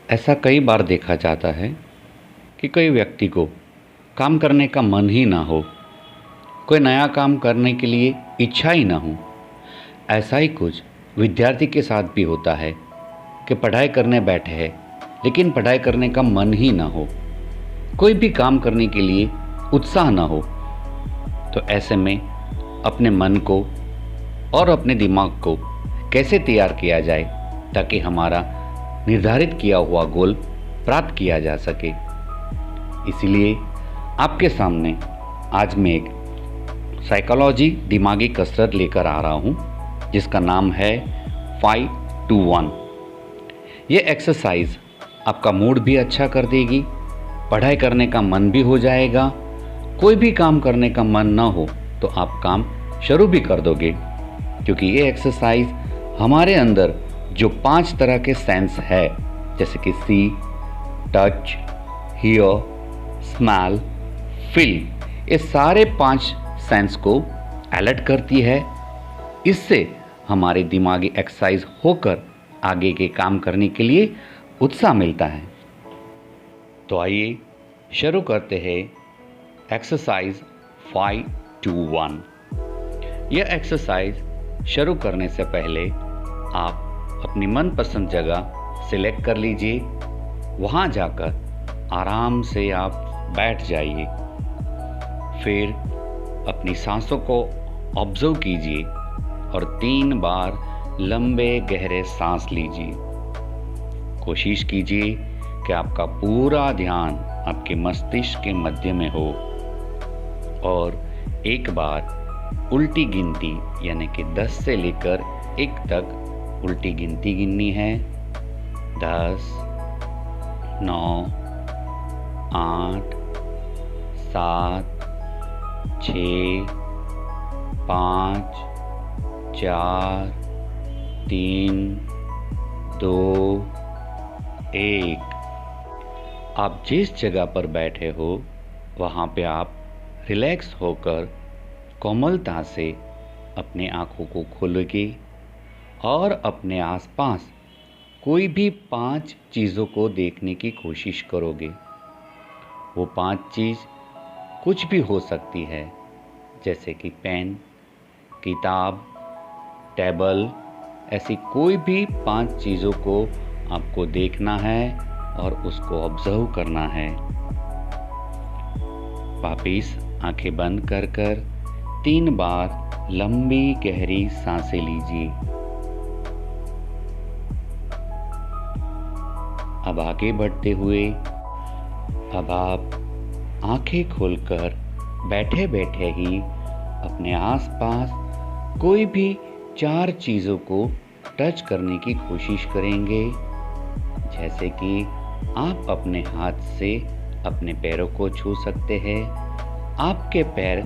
ऐसा कई बार देखा जाता है कि कोई व्यक्ति को काम करने का मन ही ना हो, कोई नया काम करने के लिए इच्छा ही ना हो। ऐसा ही कुछ विद्यार्थी के साथ भी होता है कि पढ़ाई करने बैठे हैं, लेकिन पढ़ाई करने का मन ही ना हो, कोई भी काम करने के लिए उत्साह ना हो। तो ऐसे में अपने मन को और अपने दिमाग को कैसे तैयार किया जाए ताकि हमारा निर्धारित किया हुआ गोल प्राप्त किया जा सके। इसीलिए आपके सामने आज मैं एक साइकोलॉजी दिमागी कसरत लेकर आ रहा हूँ जिसका नाम है 5 to 1। ये एक्सरसाइज आपका मूड भी अच्छा कर देगी, पढ़ाई करने का मन भी हो जाएगा। कोई भी काम करने का मन ना हो तो आप काम शुरू भी कर दोगे, क्योंकि ये एक्सरसाइज हमारे अंदर जो 5 तरह के सेंस है, जैसे कि सी, टच, हियर, स्मेल, फील, ये सारे 5 सेंस को अलर्ट करती है। इससे हमारे दिमागी एक्सरसाइज होकर आगे के काम करने के लिए उत्साह मिलता है। तो आइए शुरू करते हैं एक्सरसाइज 5 to 1। यह एक्सरसाइज शुरू करने से पहले आप अपनी मनपसंद जगह सिलेक्ट कर लीजिए। वहाँ जाकर आराम से आप बैठ जाइए। फिर अपनी सांसों को ऑब्जर्व कीजिए और 3 बार लंबे गहरे सांस लीजिए। कोशिश कीजिए कि आपका पूरा ध्यान आपके मस्तिष्क के मध्य में हो और एक बार उल्टी गिनती यानी कि 10 से लेकर 1 तक उल्टी गिनती गिननी है। 10, 9, 8, 7, 6, 5, 4, 3, 2, 1। आप जिस जगह पर बैठे हो वहाँ पे आप रिलैक्स होकर कोमलता से अपने आँखों को खोलोगे और अपने आसपास कोई भी 5 चीज़ों को देखने की कोशिश करोगे। वो 5 चीज़ कुछ भी हो सकती है, जैसे कि पेन, किताब, टेबल, ऐसी कोई भी 5 चीज़ों को आपको देखना है और उसको ऑब्जर्व करना है। वापिस आंखें बंद कर 3 बार लंबी गहरी सांसें लीजिए। अब आगे बढ़ते हुए अब आप आंखें खोलकर बैठे बैठे ही अपने आसपास कोई भी 4 चीज़ों को टच करने की कोशिश करेंगे। जैसे कि आप अपने हाथ से अपने पैरों को छू सकते हैं। आपके पैर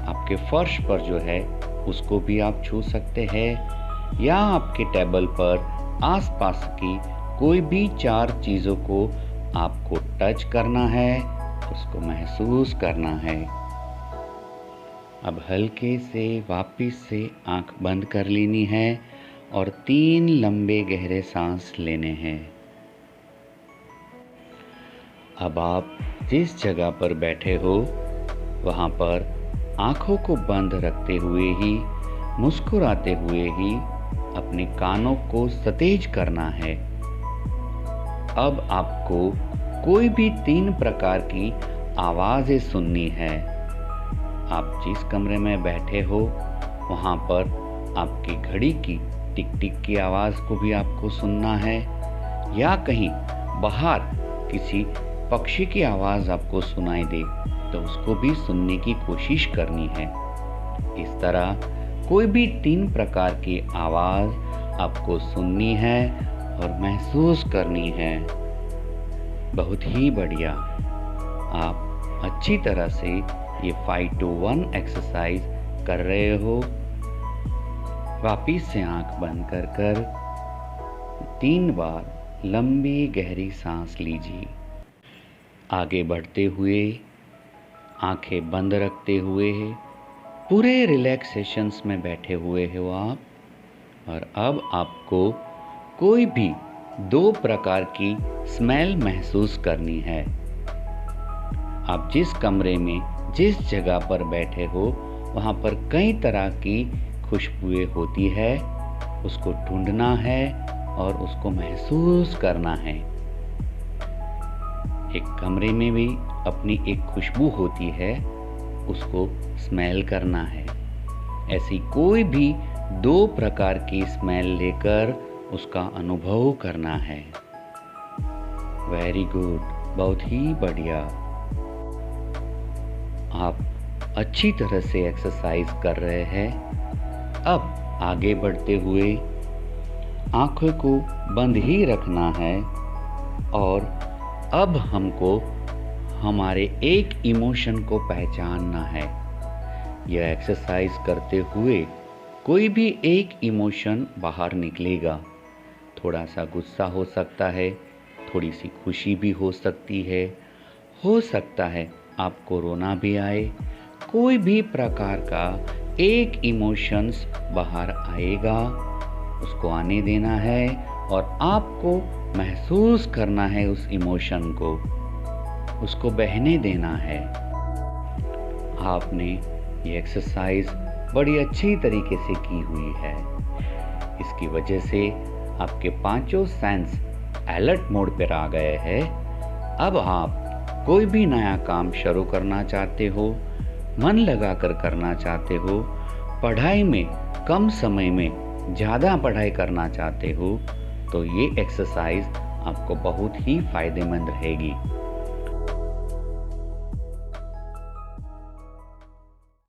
आपके फर्श पर जो है उसको भी आप छू सकते हैं, या आपके टेबल पर आसपास की कोई भी 4 चीज़ों को आपको टच करना है, उसको महसूस करना है। अब हल्के से वापस से आंख बंद कर लेनी है और 3 लंबे गहरे सांस लेने हैं। अब आप जिस जगह पर बैठे हो वहाँ पर आंखों को बंद रखते हुए ही, मुस्कुराते हुए ही अपने कानों को सतेज करना है। अब आपको कोई भी 3 प्रकार की आवाज़ें सुननी है। आप जिस कमरे में बैठे हो वहाँ पर आपकी घड़ी की टिक टिक की आवाज़ को भी आपको सुनना है, या कहीं बाहर किसी पक्षी की आवाज़ आपको सुनाई दे तो उसको भी सुनने की कोशिश करनी है। इस तरह कोई भी 3 प्रकार की आवाज़ आपको सुननी है और महसूस करनी है। बहुत ही बढ़िया। आप अच्छी तरह से ये 5 to 1 एक्सरसाइज कर रहे हो। वापिस से आंख बंद कर 3 बार लंबी गहरी सांस लीजिए। आगे बढ़ते हुए आंखें बंद रखते हुए पूरे रिलैक्सेशंस में बैठे हुए हो आप, और अब आपको कोई भी दो प्रकार की स्मेल महसूस करनी है। आप जिस कमरे में जिस जगह पर बैठे हो वहाँ पर कई तरह की खुशबुएं होती है, उसको ढूंढना है और उसको महसूस करना है। एक कमरे में भी अपनी एक खुशबू होती है, उसको स्मेल करना है। ऐसी कोई भी दो प्रकार की स्मेल लेकर उसका अनुभव करना है। वेरी गुड, बहुत ही बढ़िया। आप अच्छी तरह से एक्सरसाइज कर रहे हैं। अब आगे बढ़ते हुए आंखों को बंद ही रखना है और अब हमको हमारे एक इमोशन को पहचानना है। यह एक्सरसाइज करते हुए कोई भी एक इमोशन बाहर निकलेगा। थोड़ा सा गुस्सा हो सकता है, थोड़ी सी खुशी भी हो सकती है, हो सकता है आपको रोना भी आए। कोई भी प्रकार का एक इमोशंस बाहर आएगा, उसको आने देना है और आपको महसूस करना है उस इमोशन को, उसको बहने देना है। आपने ये एक्सरसाइज बड़ी अच्छी तरीके से की हुई है। इसकी वजह से आपके पांचों सेंस अलर्ट मोड पर आ गए हैं। अब आप कोई भी नया काम शुरू करना चाहते हो, मन लगाकर करना चाहते हो, पढ़ाई में कम समय में ज़्यादा पढ़ाई करना चाहते हो, तो ये एक्सरसाइज आपको बहुत ही फायदेमंद रहेगी।